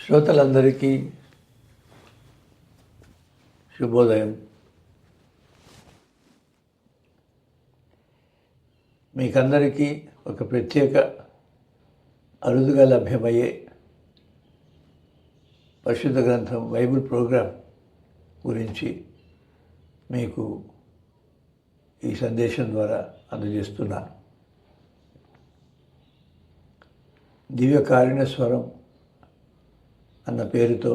శ్రోతలందరికీ శుభోదయం. మీకందరికీ ఒక ప్రత్యేక అరుదుగా లభ్యమయ్యే పరిశుద్ధ గ్రంథం బైబిల్ ప్రోగ్రాం గురించి మీకు ఈ సందేశం ద్వారా అందజేస్తున్నాను. దివ్య కారుణ్య స్వరం అన్న పేరుతో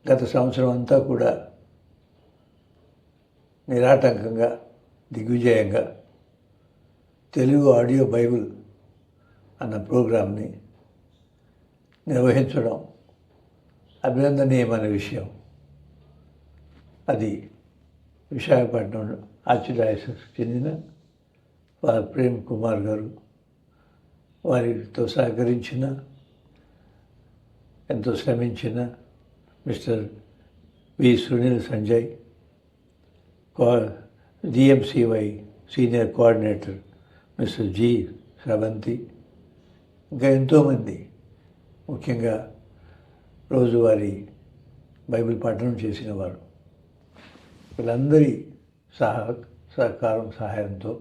గత సంవత్సరం అంతా కూడా నిరాటంకంగా దిగ్విజయంగా తెలుగు ఆడియో బైబిల్ అన్న ప్రోగ్రాంని నిర్వహించడం అభినందనీయమైన విషయం. అది విశాఖపట్నం ఆర్చిడయాసిస్కి చెందిన ప్రేమ్ కుమార్ గారు, వారితో సహకరించిన ఎంతో శ్రమించిన mister V Sunil Sanjay, DMCY senior coordinator mister G Sravanthi, ఇంకా ఎంతోమంది, ముఖ్యంగా రోజువారీ బైబిల్ పఠనం చేసిన వారు, వీళ్ళందరి సహకారం సహాయంతో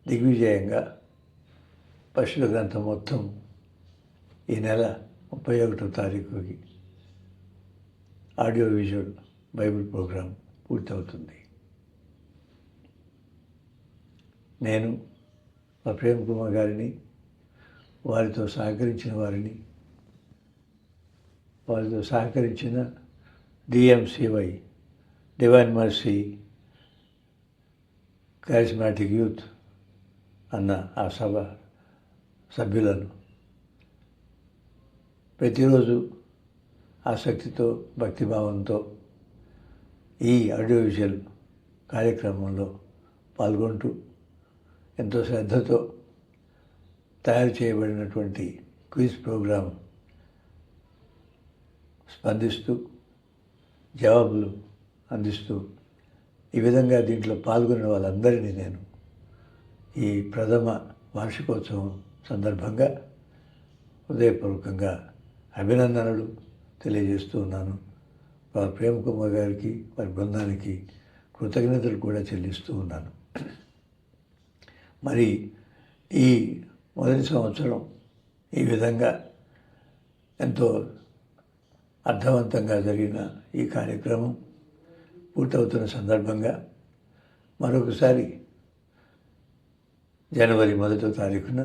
దిగ్విజయంగా పరిశుద్ధ గ్రంథం మొత్తం ఈ నెల 31వ తారీఖుకి ఆడియో విజువల్ బైబిల్ ప్రోగ్రాం పూర్తవుతుంది. నేను మా ప్రేమ్ కుమార్ గారిని, వారితో సహకరించిన డిఎంసివై డివైన్ మర్సీ కరిస్మాటిక్ యూత్ అన్న ఆ సభ సభ్యులను ప్రతిరోజు ఆసక్తితో భక్తిభావంతో ఈ ఆడియో విజువల్ కార్యక్రమంలో పాల్గొంటూ ఎంతో శ్రద్ధతో తయారు చేయబడినటువంటి క్విజ్ ప్రోగ్రాం స్పందిస్తూ జవాబులు అందిస్తూ ఈ విధంగా దీంట్లో పాల్గొన్న వాళ్ళందరినీ నేను ఈ ప్రథమ వార్షికోత్సవం సందర్భంగా హృదయపూర్వకంగా అభినందనలు తెలియజేస్తూ ఉన్నాను. వారి ప్రేమ్ కుమార్ గారికి, వారి బృందానికి కృతజ్ఞతలు కూడా చెల్లిస్తూ ఉన్నాను. మరి ఈ మొదటి సంవత్సరం ఈ విధంగా ఎంతో అర్థవంతంగా జరిగిన ఈ కార్యక్రమం పూర్తవుతున్న సందర్భంగా మరొకసారి జనవరి 1వ తారీఖున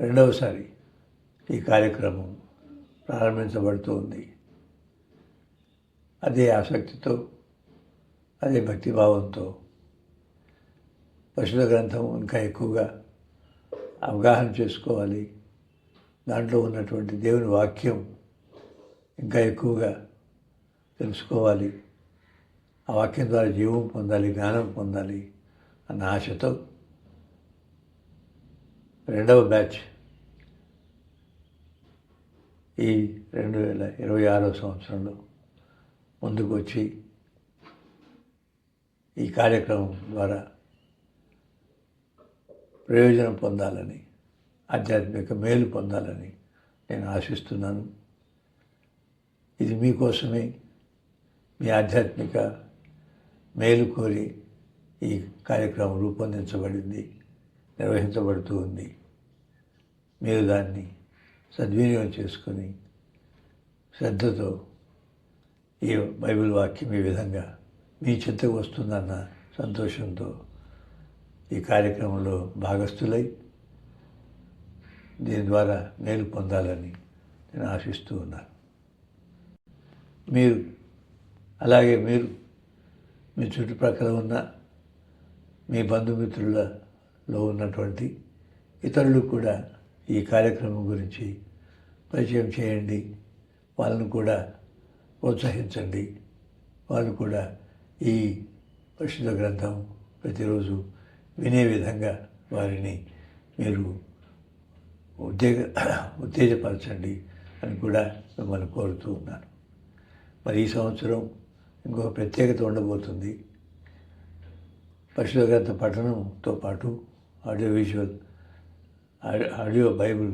రెండవసారి ఈ కార్యక్రమం ప్రారంభించబడుతూ ఉంది. అదే ఆసక్తితో, అదే భక్తిభావంతో పరిశుద్ధ గ్రంథం ఇంకా ఎక్కువగా అవగాహన చేసుకోవాలి, దాంట్లో ఉన్నటువంటి దేవుని వాక్యం ఇంకా ఎక్కువగా తెలుసుకోవాలి, ఆ వాక్యం ద్వారా జీవం పొందాలి, జ్ఞానం పొందాలి అన్న ఆశతో రెండవ బ్యాచ్ ఈ 2026వ సంవత్సరంలో ముందుకు వచ్చి ఈ కార్యక్రమం ద్వారా ప్రయోజనం పొందాలని, ఆధ్యాత్మిక మేలు పొందాలని నేను ఆశిస్తున్నాను. ఇది మీకోసమే, మీ ఆధ్యాత్మిక మేలు కోరి ఈ కార్యక్రమం రూపొందించబడింది, నిర్వహించబడుతూ ఉంది. మీరు దాన్ని సద్వినియోగం చేసుకొని శ్రద్ధతో ఈ బైబిల్ వాక్యం ఈ విధంగా మీ చింతకు వస్తుందన్న సంతోషంతో ఈ కార్యక్రమంలో భాగస్థులై దీని ద్వారా మేలు పొందాలని నేను ఆశిస్తూ ఉన్నాను. అలాగే మీరు మీ చుట్టుప్రక్కల ఉన్న మీ బంధుమిత్రులలో ఉన్నటువంటి ఇతరులు కూడా ఈ కార్యక్రమం గురించి పరిచయం చేయండి, వాళ్ళను కూడా ప్రోత్సహించండి. వాళ్ళు కూడా ఈ పరిశుద్ధ గ్రంథం ప్రతిరోజు వినే విధంగా వారిని మీరు ఉత్తేజపరచండి అని కూడా మిమ్మల్ని కోరుతూ ఉన్నాను. మరి ఈ సంవత్సరం ఇంకొక ప్రత్యేకత ఉండబోతుంది. పరిశుద్ధ గ్రంథ పఠనంతో పాటు ఆడియో బైబిల్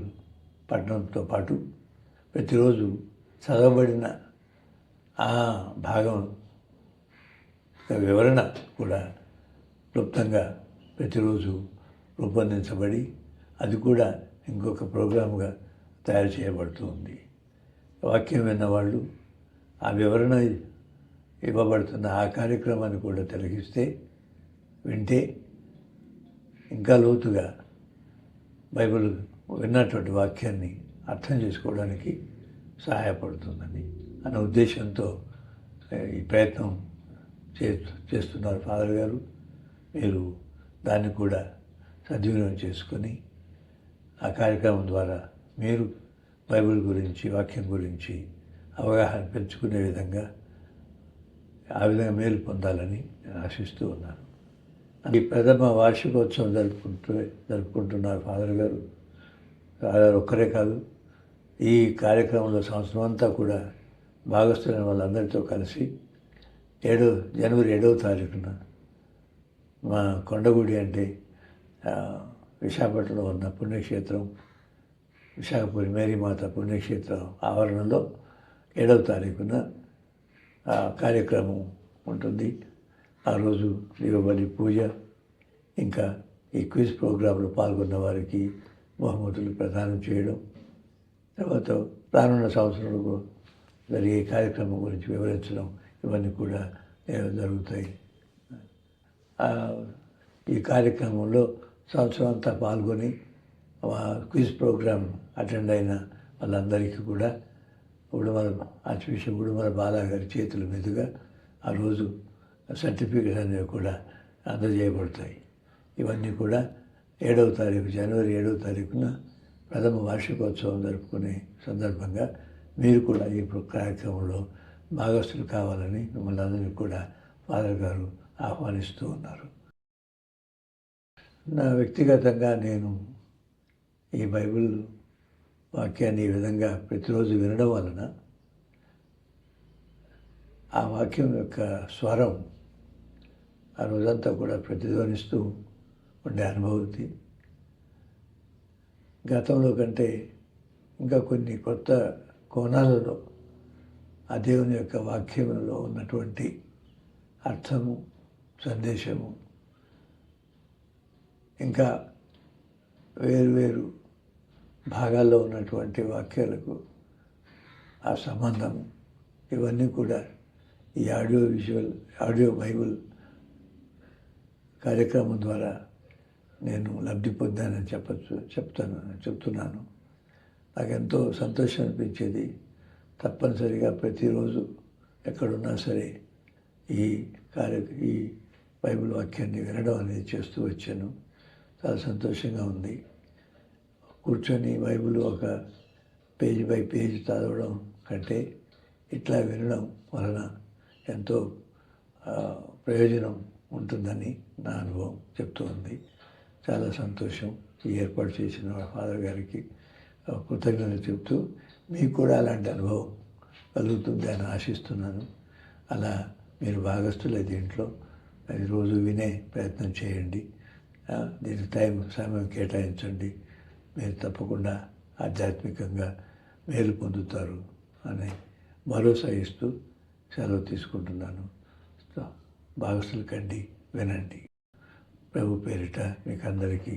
పఠనంతో పాటు ప్రతిరోజు చదవబడిన ఆ భాగం వివరణ కూడా క్లుప్తంగా ప్రతిరోజు రూపొందించబడి అది కూడా ఇంకొక ప్రోగ్రామ్గా తయారు చేయబడుతుంది. వాక్యం విన్నవాళ్ళు ఆ వివరణ ఇవ్వబడుతున్న ఆ కార్యక్రమాన్ని కూడా తిలకిస్తే వింటే ఇంకా లోతుగా బైబిల్ విన్నటువంటి వాక్యాన్ని అర్థం చేసుకోవడానికి సహాయపడుతుందని అన్న ఉద్దేశంతో ఈ ప్రయత్నం చేస్తున్నారు ఫాదర్ గారు. మీరు దాన్ని కూడా సద్వినియోగం చేసుకొని ఆ కార్యక్రమం ద్వారా మీరు బైబిల్ గురించి వాక్యం గురించి అవగాహన పెంచుకునే విధంగా ఆ విధంగా మేలు పొందాలని నేను ఆశిస్తూ ఉన్నాను. ఈ ప్రథమ వార్షికోత్సవం జరుపుకుంటున్నారు ఫాదర్ గారు. ఒక్కరే కాదు, ఈ కార్యక్రమంలో సంవత్సరం అంతా కూడా భాగస్థులైన వాళ్ళందరితో కలిసి జనవరి 7వ తారీఖున మా కొండగుడి అంటే విశాఖపట్నంలో ఉన్న పుణ్యక్షేత్రం విశాఖపురి మేరీమాత పుణ్యక్షేత్రం ఆవరణలో 7వ తారీఖున కార్యక్రమం ఉంటుంది. ఆ రోజు దీపావళి పూజ, ఇంకా ఈ క్విజ్ ప్రోగ్రాంలో పాల్గొన్న వారికి బహుమతులు ప్రదానం చేయడం, తర్వాత రానున్న సంవత్సరంలో జరిగే కార్యక్రమం గురించి వివరించడం, ఇవన్నీ కూడా జరుగుతాయి. ఈ కార్యక్రమంలో సంవత్సరం అంతా పాల్గొని క్విజ్ ప్రోగ్రాం అటెండ్ అయిన వాళ్ళందరికీ కూడా ఆర్చిబిషప్ ఉడుమల బాలా గారి చేతుల మీదుగా ఆ రోజు సర్టిఫికెట్ అనేవి కూడా అందజేయబడతాయి. ఇవన్నీ కూడా జనవరి 7వ తారీఖున ప్రథమ వార్షికోత్సవం జరుపుకునే సందర్భంగా మీరు కూడా ఈ కార్యక్రమంలో భాగస్థులు కావాలని మిమ్మల్ని అందరినీ కూడా ఫాదర్ గారు ఆహ్వానిస్తూ ఉన్నారు. నా వ్యక్తిగతంగా నేను ఈ బైబిల్ వాక్యాన్ని ఈ విధంగా ప్రతిరోజు వినడం వలన ఆ వాక్యం యొక్క స్వరం ఆ రోజంతా కూడా ప్రతిధ్వనిస్తూ ఉండే అనుభూతి గతంలో కంటే ఇంకా కొన్ని కొత్త కోణాలలో ఆ దేవుని యొక్క వాక్యంలో ఉన్నటువంటి అర్థము, సందేశము, ఇంకా వేరు భాగాల్లో ఉన్నటువంటి వాక్యాలకు ఆ సంబంధము, ఇవన్నీ కూడా ఈ ఆడియో బైబిల్ కార్యక్రమం ద్వారా నేను లబ్ధి పొందానని చెప్తున్నాను. నాకెంతో సంతోషం అనిపించేది. తప్పనిసరిగా ప్రతిరోజు ఎక్కడున్నా సరే ఈ బైబిల్ వాక్యాన్ని వినడం అనేది చేస్తూ వచ్చాను. చాలా సంతోషంగా ఉంది. కూర్చొని బైబిల్ ఒక పేజీ బై పేజీ చదవడం కంటే ఇట్లా వినడం వలన ఎంతో ప్రయోజనం ఉంటుందని నా అనుభవం చెప్తూ ఉంది. చాలా సంతోషం. ఈ ఏర్పాటు చేసిన ఫాదర్ గారికి కృతజ్ఞతలు చెప్తూ మీకు కూడా అలాంటి అనుభవం కలుగుతుంది అని ఆశిస్తున్నాను. అలా మీరు భాగస్థులే దీంట్లో అది రోజు వినే ప్రయత్నం చేయండి. దీనికి సమయం కేటాయించండి. మీరు తప్పకుండా ఆధ్యాత్మికంగా మేలు పొందుతారు అని భరోసా ఇస్తూ సెలవు తీసుకుంటున్నాను. భాగస్థుల కండి, వినండి. ప్రభు పేరిట మీకు అందరికీ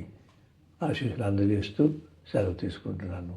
ఆశీస్సులు అందజేస్తూ సెలవు తీసుకుంటున్నాను.